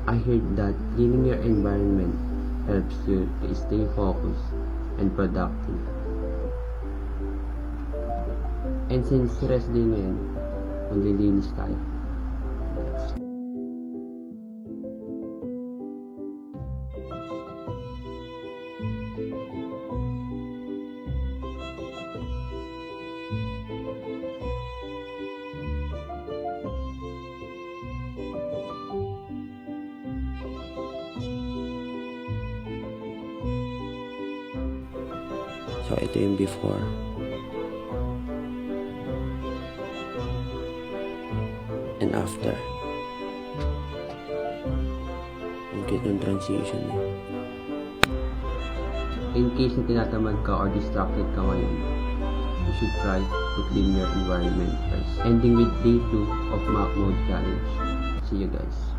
I heard that cleaning your environment helps you to stay focused and productive. And since rest day ngayon, maglilinis tayo. So, ito yung before. And after. Ang cute ng transition eh. In case na tinatamad ka or distracted ka ngayon, you should try to clean your environment first. Ending with day 2 of Mac Mode Challenge. See you guys.